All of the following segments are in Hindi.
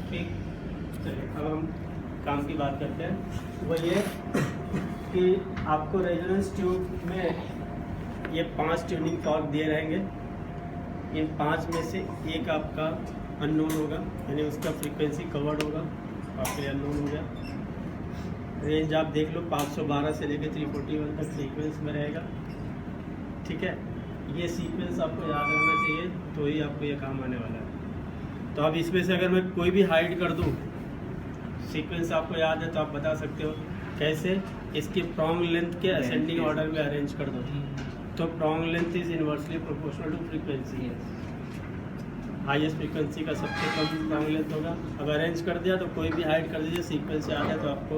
ठीक, चलिए अब हम काम की बात करते हैं। वो ये कि आपको रेजोनेंस ट्यूब में ये 5 ट्यूनिंग फॉर्क दिए रहेंगे। इन 5 में से एक आपका अननोन होगा, यानी उसका फ्रीक्वेंसी कवर्ड होगा, आपके लिए अननोन हो गया। रेंज आप देख लो 512 से लेकर 341 तक सीक्वेंस में रहेगा। ठीक है, ये सीक्वेंस आपको याद रहना चाहिए, तो ही आपको ये काम आने वाला है। तो अब इसमें से अगर मैं कोई भी हाइड कर दूँ, सीक्वेंस आपको याद है तो आप बता सकते हो कैसे। इसकी प्रॉन्ग लेंथ के असेंडिंग ऑर्डर में अरेंज कर दो, तो prong length is inversely proportional to frequency. Highest frequency का सबसे कम प्रॉन्ग लेंथ होगा। अब अरेंज कर दिया तो कोई भी हाइड कर दीजिए, सीक्वेंस याद है तो आपको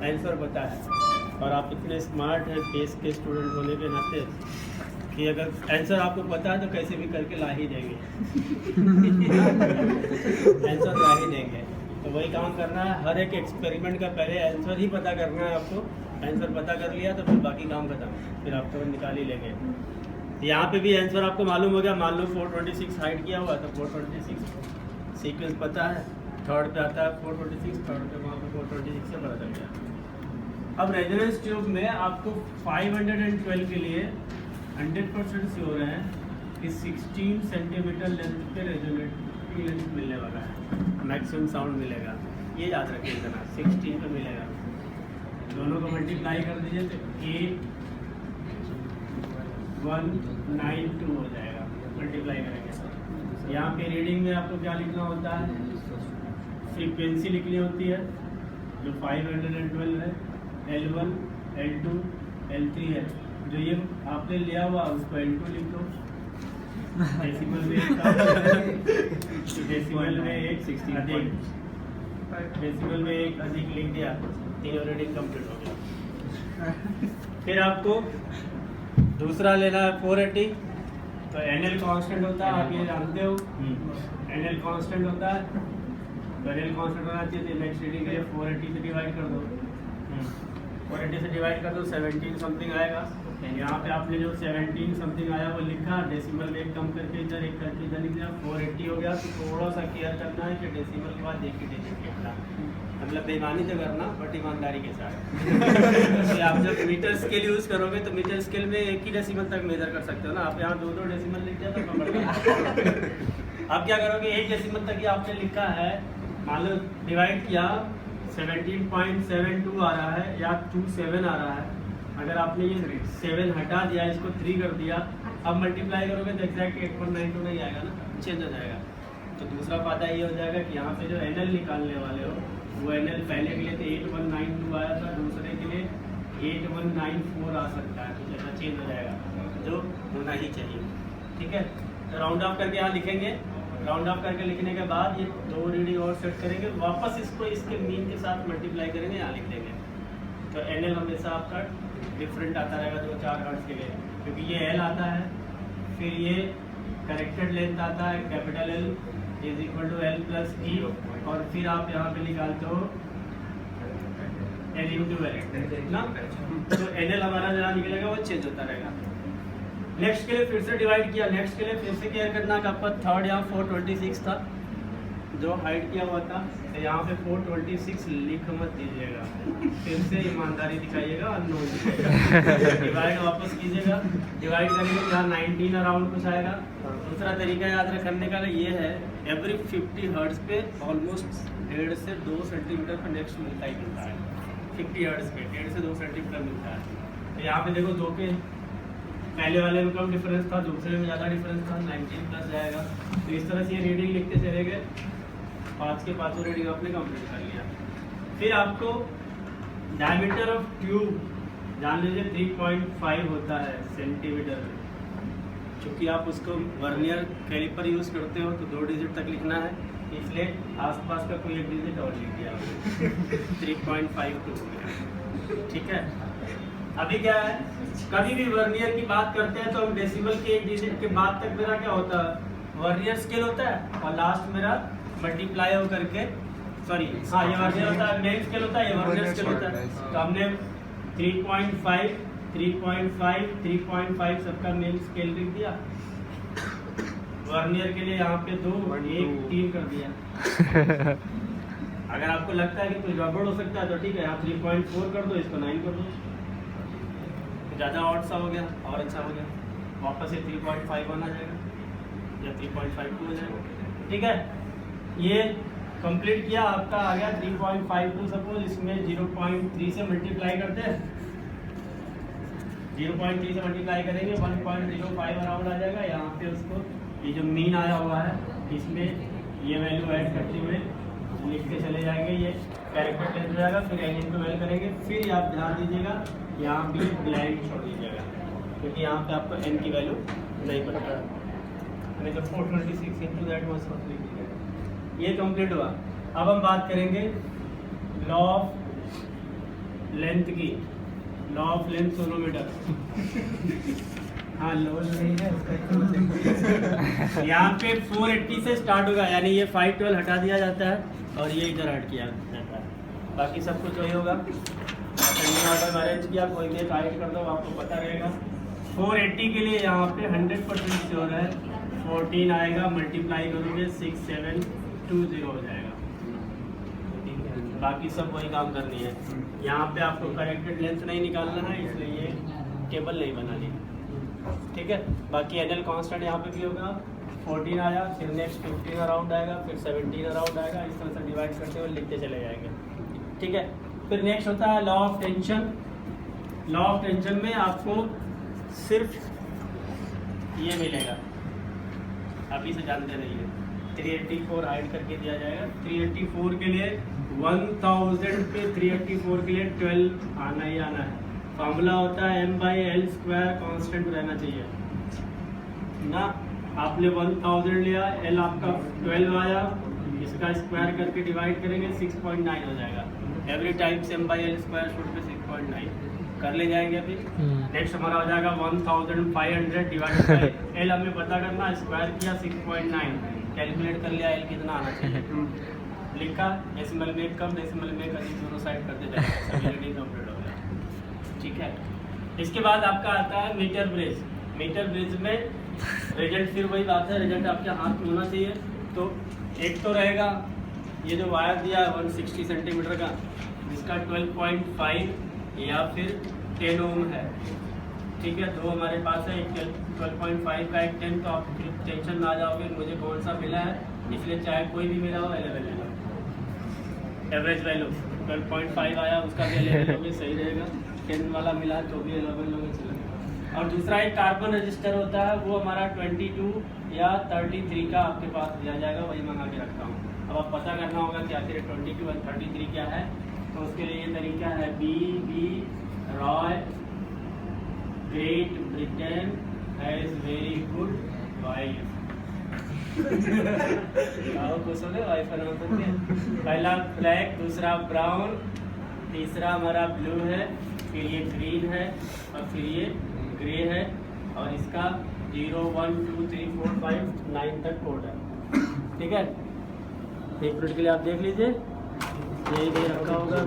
आंसर पता है। और आप इतने स्मार्ट हैं पेस के स्टूडेंट होने के नाते कि अगर आंसर आपको पता है तो कैसे भी करके ला ही देंगे। आंसर ला ही देंगे, तो वही काम करना है। हर एक एक्सपेरिमेंट का पहले आंसर ही पता करना है आपको। आंसर पता कर लिया तो फिर बाकी काम खत्म, फिर आप तो निकाल ही लेंगे। यहाँ पे भी आंसर आपको मालूम हो गया। मान लो 426 हाइड किया हुआ तो 426 सीक्वेंस पता है, थर्ड पे आता है 426, थर्ड पे वहाँ पे 426 से पता चल गया। अब रेजोनेंस ट्यूब में आपको 512 के लिए 100% श्योर है कि 16 सेंटीमीटर लेंथ पे रेजोनेटिंग लेंथ मिलने वाला है, मैक्सिमम साउंड मिलेगा। ये याद रखिए, इतना 16 पे मिलेगा। दोनों को मल्टीप्लाई कर दीजिए तो 8192 हो जाएगा। मल्टीप्लाई करेंगे, यहाँ पे रीडिंग में आपको क्या लिखना होता है, फ्रीक्वेंसी लिखनी होती है जो 512 है, L1, L2, L3 है। जो ये आपने लिया हुआ उसको L2 लिख दो, डेसिमल में एक डेसिमल में एक 60 अधिक, डेसिमल में एक अधिक लिख दिया, तीनों रीडिंग कंप्लीट हो गया। फिर आपको दूसरा लेना है 480, तो NL कांस्टेंट होता है, आप ये जानते हो। NL कांस्टेंट होता है, तो NL कांस्टेंट होना चाहिए। तो नेक्स्ट रीडिंग के लिए 480 से डिवाइड कर दो, 480 से डिवाइड कर दो 17 समथिंग आएगा। यहाँ पे आपने जो 17 समथिंग आया वो लिखा, डेसिमल में एक कम करके इधर एक करके इधर लिख दिया, 480 हो गया। तो थोड़ा सा केयर करना है कि डेसिमल के बाद एक ही डिजिट लिखना, मतलब बेईमानी तो करना बट ईमानदारी के साथ। आप जब मीटर स्केल यूज़ करोगे तो मीटर स्केल में एक ही डेसिमल तक मेजर कर सकते हो ना। आप यहाँ 2-2 डेसिमल लिख दिया तो गड़बड़। आप क्या करोगे, एक डेसिमल तक ही आपने लिखा है, मान लो डिवाइड किया 17.72 आ रहा है या 27 आ रहा है। अगर आपने ये 7 हटा दिया, इसको 3 कर दिया, अब मल्टीप्लाई करोगे तो एग्जैक्ट 8192 नहीं आएगा ना, चेंज हो जाएगा। तो दूसरा फायदा ये हो जाएगा कि यहाँ पे जो NL निकालने वाले हो वो NL पहले के लिए तो 8192 आया था, दूसरे के लिए 8194 आ सकता है, कुछ ऐसा चेंज हो जाएगा जो होना ही चाहिए। ठीक है, तो राउंड ऑफ करके यहाँ लिखेंगे। राउंड ऑफ करके लिखने के बाद ये 2 रीडिंग और सेट करेंगे, वापस इसको इसके मीन के साथ मल्टीप्लाई करेंगे, यहाँ लिख देंगे। तो NL हमेशा आपका डिफरेंट आता रहेगा 2-4 हर्ट्ज के लिए, क्योंकि ये L आता है, फिर ये करेक्टेड लेंथ आता है capital L is equal to L plus E, और फिर आप यहाँ पे निकालते हो L इंटू L ना। तो NL हमारा जहाँ निकलेगा वो चेंज होता रहेगा। नेक्स्ट के लिए फिर से डिवाइड किया, नेक्स्ट के लिए फिर से केयर करना कि आपका थर्ड यहाँ 426 था जो हाइड किया हुआ था, तो यहाँ पे 426 लिख मत दीजिएगा, फिर से ईमानदारी दिखाइएगा, अननोन डिवाइड वापस कीजिएगा। डिवाइड करेंगे तो यहाँ 19 अराउंड कुछ आएगा। दूसरा तरीका याद रखने का ये है, एवरी 50 हर्ट्ज पे ऑलमोस्ट 1.5 से 2 सेंटीमीटर पर नेक्स्ट मिलता ही मिलता है। 50 हर्ट्ज पे 1.5 से 2 सेंटीमीटर मिलता है। तो यहाँ पे देखो 2 के पहले वाले में कम डिफरेंस था, दूसरे में ज़्यादा डिफरेंस था, 19 प्लस जाएगा। तो इस तरह से ये रीडिंग लिखते चले गए, 5 के 5 रीडिंग आपने कंप्लीट कर लिया। फिर आपको डायमीटर ऑफ ट्यूब जान लीजिए 3.5 होता है सेंटीमीटर। क्योंकि आप उसको वर्नियर कैलिपर यूज़ करते हो तो 2 डिजिट तक लिखना है, इसलिए आसपास का कोई एक डिजिट और लिख दिया 3.52 हो गया। ठीक है, अभी क्या है, कभी भी वर्नियर की बात करते हैं तो हम डेसिमल के एक डिजिट के बाद तक मेरा क्या होता है, वर्नियर स्केल होता है, और लास्ट मेरा मल्टीप्लाई हो करके, सॉरी हाँ ये वर्नियर होता है, मेन स्केल होता है, ये वर्नियर स्केल होता है। तो हमने 3.5 3.5 3.5 सबका मेन स्केल लिख दिया। वर्नियर के लिए यहाँ पे 2, 1, 3 कर दिया। अगर आपको लगता है कि कोई गड़बड़ हो सकता है तो ठीक है, यहाँ 3.4 कर दो, इसको 9 कर दो, ज़्यादा ऑड सा हो गया और अच्छा हो गया। वापस से 3.51 आ जाएगा या 3.52 हो जाएगा। ठीक है, ये कंप्लीट किया, आपका आ गया 3.52। सपोज इसमें 0.3 से मल्टीप्लाई करते हैं, 0.3 से मल्टीप्लाई करेंगे 1.05 अराउंड आ जाएगा। यहाँ पे उसको ये जो मीन आया हुआ है इसमें ये वैल्यू ऐड करते हुए लिखते चले जाएंगे, ये कैरेक्टर चेंज हो जाएगा। फिर एन इनटू एल करेंगे, फिर आप ध्यान दीजिएगा यहाँ भी ब्लाइंड छोड़ दीजिएगा क्योंकि यहाँ पे आपको एन की वैल्यू नहीं पता, नहीं तो 426 इंटू दैट वाज लिख दीजिएगा। ये कंप्लीट हुआ। अब हम बात करेंगे लॉ ऑफ लेंथ की, लॉ ऑफ लेंथ सोनोमीटर। हाँ लो नहीं है उसका। यहाँ पे 480 से स्टार्ट होगा, यानी ये 512 हटा दिया जाता है और ये इधर हट किया जाता है, बाकी सब कुछ वही होगा। असेंडिंग ऑर्डर में अरेंज किया, कोई भी हाइड कर दो, आपको पता रहेगा। 480 के लिए यहाँ पे 100% श्योर है 14 आएगा, मल्टीप्लाई करोगे 6720 हो जाएगा। बाकी सब वही काम करनी है। यहाँ पे आपको करेक्टेड लेंथ नहीं निकालना है, इसलिए ये टेबल नहीं बना ली। ठीक है, बाकी एनएल कांस्टेंट यहाँ पे भी होगा, 14 आया, फिर नेक्स्ट 15 अराउंड आएगा, फिर 17 अराउंड आएगा, इस तरह से डिवाइड करते हुए लिखते चले जाएंगे। ठीक है, फिर नेक्स्ट होता है law of tension. Law of tension में आपको सिर्फ ये मिलेगा, अभी से जानते रहिए, 384 हाइड करके दिया जाएगा। 384 के लिए 1000 पे 384 के लिए 12 आना ही आना है। फॉर्मूला होता है m/l² कांस्टेंट रहना चाहिए ना। आपने 1000 लिया, l आपका 12 आया, इसका स्क्वायर करके डिवाइड करेंगे 6.9 हो जाएगा। Every times m/l² should be 6.9 कर ले जाएंगे। अभी नेक्स्ट हमारा हो जाएगा 1500 डिवाइडेड बाय l, हमें पता करना, स्क्वायर किया 6.9, कैलकुलेट कर लिया l कितना आना चाहिए, लिखा डेसिमल में कम, डेसिमल में करीब, दोनों साइड करते जाएंगे, सभी रीडिंग कंप्लीट हो गया। ठीक है, इसके बाद आपका आता है मीटर ब्रिज। मीटर ब्रिज में रिजल्ट फिर वही बात है, रिजल्ट आपके हाथ में होना चाहिए। तो एक तो रहेगा ये जो वायर दिया है 160 सेंटीमीटर का, जिसका 12.5 या फिर 10 ओम है। ठीक है, दो हमारे पास है, एक 12.5 का, एक 10। तो आप टेंशन में आ जाओगे मुझे कौन सा मिला है, इसलिए चाहे कोई भी मिला हो 11 ले लो। एवरेज वैल्यू 12.5 आया, उसका भी 11 लोगे सही रहेगा। 10 वाला मिला तो भी 11 लोगे चलेगा। और दूसरा एक कार्बन रजिस्टर होता है, वो हमारा 22 या 33 का आपके पास दिया जाएगा, वही मंगा के रखता हूँ। अब आप पता करना होगा कि आखिर 22 और 33 क्या है। तो उसके लिए ये तरीका है, B Roy Great Britain has very good wife. पहला ब्लैक, दूसरा ब्राउन, तीसरा हमारा ब्लू है, फिर ये ग्रीन है और फिर ये ग्रे है, और इसका 0 1 2 3 4 5 9 तक कोड है। ठीक है, एक मिनट के लिए आप देख लीजिए, ये रखा होगा,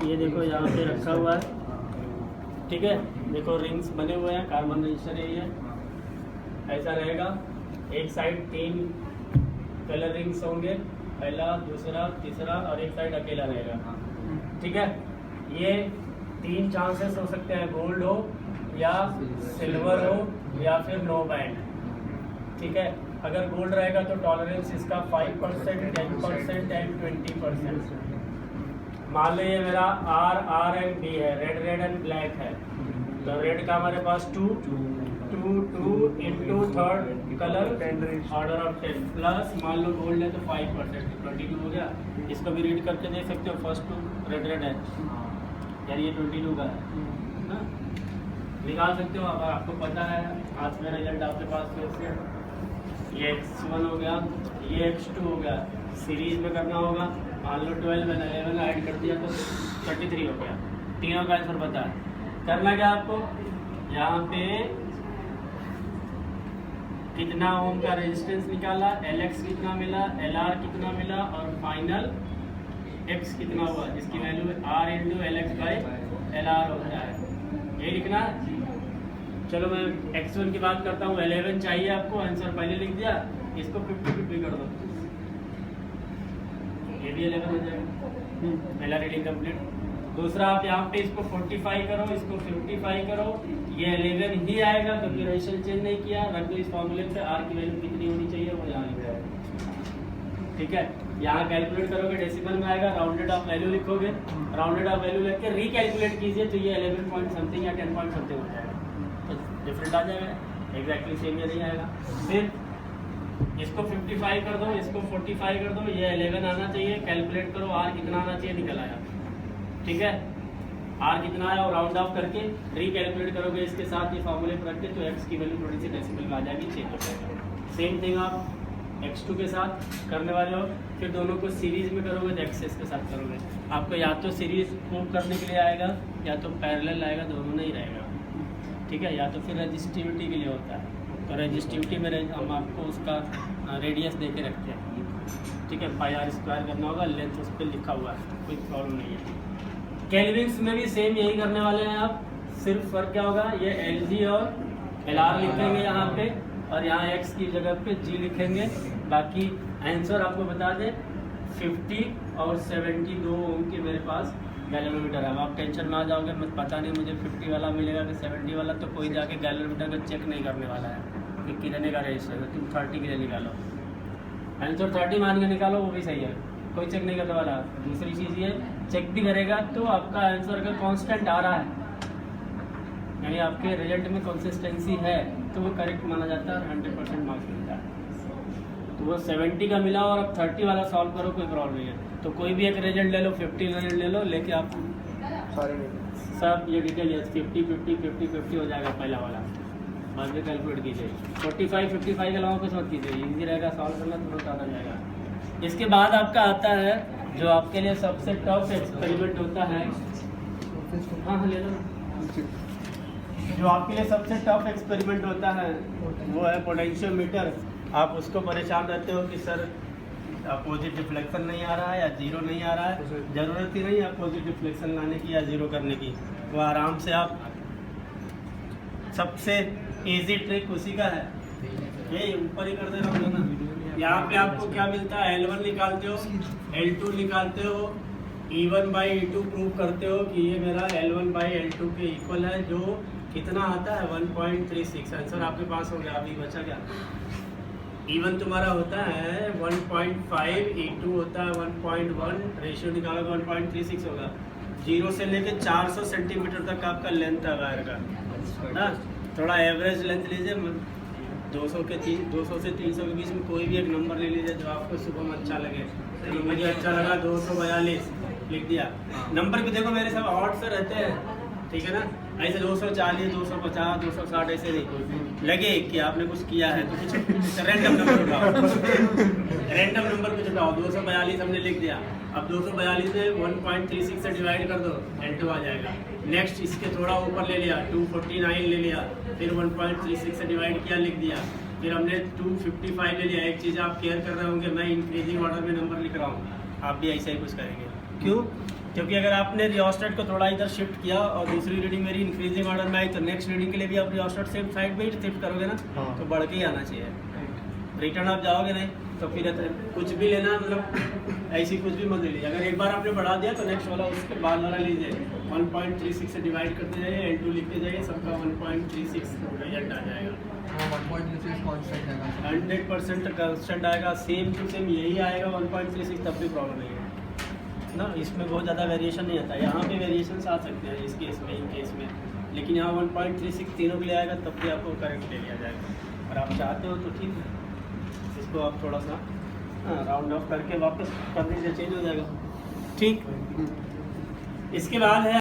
ये देखो यहाँ पे रखा हुआ है। ठीक है, देखो रिंग्स बने हुए हैं, कार्बन रजिस्टर यही है, ऐसा रहेगा। एक साइड 3 कलर रिंग्स होंगे, पहला, दूसरा, तीसरा, और एक साइड अकेला रहेगा। ठीक है, ये 3 चांसेस हो सकते हैं, गोल्ड हो या सिल्वर हो या फिर नो बैंड। ठीक है, अगर गोल्ड रहेगा तो टॉलरेंस इसका 5%, 10% एंड 20%। मान लो ये मेरा R एंड B है, रेड एंड ब्लैक है, तो रेड का हमारे पास 2 into third colour order of 10 plus, मान लो गोल्ड है तो 5%, 22 हो गया। इसको भी रीड करके देख सकते हो, फर्स्ट 2 रेड है, यानी ये 22 का है ना, निकाल सकते हो। अब आपको पता है आज में रिजल्ट आपके पास फिर से ये x1 हो गया, ये x2 हो गया, सीरीज में करना होगा। मान लो 12 मैंने 11 ऐड कर दिया तो 33 हो गया। तीनों का आंसर पता है, करना क्या आपको, यहाँ पे कितना ओम का रेजिस्टेंस निकाला, Lx कितना मिला, Lr कितना मिला, और फाइनल x कितना हुआ, जिसकी value R into LX by LR होता है। ये लिखना, चलो मैं x1 की बात करता हूँ, 11 चाहिए आपको, आंसर पहले लिख दिया, इसको 50-50 कर दो, ये भी 11 हो जाएगा, पहला रीडिंग कंप्लीट। दूसरा आप यहाँ पे इसको 45 करो, इसको 55 करो, ये 11 ही आएगा क्योंकि रेशियो चेंज नहीं किया, रख दो इस फॉर्मूले पे, आर की वैल्यू कितनी होनी चाहिए वो यहाँ लिख जाएगा, ठीक है। यहाँ कैलकुलेट करोगे डेसिमल में आएगा, राउंडेड ऑफ वैल्यू लिखोगे, राउंडेड ऑफ वैल्यू लेके रिकैलकुलेट कीजिए तो ये 11 पॉइंट समथिंग या 10 पॉइंट समथिंग हो जाएगा, तो डिफरेंट आ जाएगा, एग्जैक्टली सेम ये नहीं आएगा। फिर इसको 55 कर दो, इसको 45 कर दो, ये 11 आना चाहिए, कैलकुलेट करो आर कितना आना चाहिए, निकल आया, ठीक है। आर कितना आया और राउंड ऑफ करके रिकैलकुलेट करोगे इसके साथ ये फॉर्मूले पर रख के, तो एक्स की वैल्यू थोड़ी सी डेसिमल में आ जाएगी, चेंज हो जाएगा। सेम थिंग आप x2 के साथ करने वाले हो, फिर दोनों को सीरीज में करोगे तो एक्सेस के साथ करोगे, आपको या तो सीरीज प्रूव करने के लिए आएगा या तो पैरेलल आएगा, दोनों नहीं रहेगा, ठीक है। या तो फिर रजिस्टिविटी के लिए होता है, तो रजिस्टिविटी में हम आपको उसका रेडियस दे के रखते हैं, ठीक है, पाई आर स्क्वायर करना होगा, लेंथ उस पर लिखा हुआ है, कोई प्रॉब्लम नहीं है। केल्विन्स में भी सेम यही करने वाले हैं आप, सिर्फ फर्क क्या होगा, ये एल जी और एल आर लिखेंगे यहाँ पे, और यहाँ x की जगह पे g लिखेंगे। बाकी आंसर आपको बता दें 50 और 72 ओम के मेरे पास गैलोमीटर है। अब आप टेंशन में आ जाओगे, मत पता नहीं मुझे 50 वाला मिलेगा कि 70 वाला, तो कोई जाके गैलोमीटर का चेक नहीं करने वाला है कि कितने का रेस है, तुम 30 के लिए निकालो, आंसर 30 मान के निकालो, वो भी सही है, कोई चेक नहीं करने वाला। दूसरी चीज़ ये चेक भी करेगा तो आपका आंसर अगर कॉन्स्टेंट आ रहा है, यानी आपके रिजल्ट में कंसिस्टेंसी है, तो वो करेक्ट माना जाता है और 100% मार्क्स मिलता है। तो वो 70 का मिला और अब 30 वाला सॉल्व करो, कोई प्रॉब्लम नहीं है। तो कोई भी एक रिजल्ट ले लो, 50 रिजल्ट ले लो, लेके आप सब ये डिटेल 50-50-50-50 हो जाएगा पहला वाला, बाद में कैलकुलेट कीजिए। 45-55 के अलावा कुछ मत कीजिए, ईजी रहेगा सॉल्व करना, तुरंत आ जाएगा। इसके बाद आपका आता है जो आपके लिए सबसे टफ एक्सपेरिमेंट होता है, हाँ ले लो, जो आपके लिए सबसे टफ एक्सपेरिमेंट होता है वो है पोटेंशियोमीटर। आप उसको परेशान रहते हो कि सर अपोजिट डिफ्लेक्शन नहीं आ रहा है या जीरो नहीं आ रहा है, ज़रूरत ही नहीं है अपोजिट डिफ्लेक्शन लाने की या जीरो करने की, वो आराम से आप, सबसे इजी ट्रिक उसी का है, ये ऊपर ही कर दे रहा हूँ ना। यहाँ पे आपको क्या मिलता है, L1 निकालते हो, L2 निकालते हो, E1/E2 प्रूव करते हो कि ये मेरा L1/L2 के इक्वल है, जो कितना आता है 1.36। आंसर आपके पास हो गया, अभी बचा क्या, E1 तुम्हारा होता है 1.5, E2 होता है 1.1, रेशियो निकालोगे 1.36 होगा। 0 से लेके 400 सेंटीमीटर तक आपका लेंथ है वायर का ना, थोड़ा एवरेज लेंथ लीजिए, 200 से 300 के बीच में कोई भी एक नंबर ले लीजिए जो आपको सुबह में अच्छा लगे। तो मुझे अच्छा लगा 242 लिख दिया। नंबर भी देखो मेरे सब ऑड से रहते हैं, ठीक है ना, ऐसे 240, 250, 260 ऐसे नहीं लगे कि आपने कुछ किया है तो कुछ रैंडम नंबर उठाओ, रैंडम नंबर कुछ उठाओ। 242 हमने लिख दिया, अब 242 में 1.36 से डिवाइड कर दो, L2 आ जाएगा। नेक्स्ट इसके थोड़ा ऊपर ले लिया, 249 ले लिया, फिर 1.36 से डिवाइड किया, लिख दिया। फिर हमने 255 ले लिया। एक चीज़ आप केयर कर रहे होंगे, मैं इंक्रीजिंग ऑर्डर में नंबर लिख रहा हूँ, आप भी ऐसा ही कुछ करेंगे। क्यों? क्योंकि अगर आपने रियोस्टेट को थोड़ा इधर शिफ्ट किया और दूसरी रीडिंग मेरी इंक्रीजिंग ऑर्डर में आई, तो नेक्स्ट रीडिंग के लिए भी आप रियोस्टेट सेम साइड पे ही शिफ्ट करोगे ना, तो बढ़ के ही आना चाहिए। रिटर्न आप जाओगे नहीं तो फिर कुछ भी लेना, मतलब ऐसी कुछ भी मत ले लीजिए। अगर एक बार आपने बढ़ा दिया तो नेक्स्ट वाला उसके बाद वाला लीजिए, 1.36 से डिवाइड करते जाइए, L2 लिखते जाइए, सबका 1.36 रिजल्ट आ जाएगा। 100% कांस्टेंट आएगा, सेम टू सेम यही आएगा 1.36, तब भी प्रॉब्लम नहीं है ना, इसमें बहुत ज़्यादा वेरिएशन नहीं आता। यहाँ पे वेरिएशन आ सकते हैं इस केस में, इन केस में, लेकिन यहाँ 1.36 तीनों के लिए आएगा, तब भी आपको करेक्ट ले लिया जाएगा। और आप चाहते हो तो ठीक है, इसको आप थोड़ा सा राउंड ऑफ करके वापस कर दीजिए, चेंज हो जाएगा। ठीक, इसके बाद है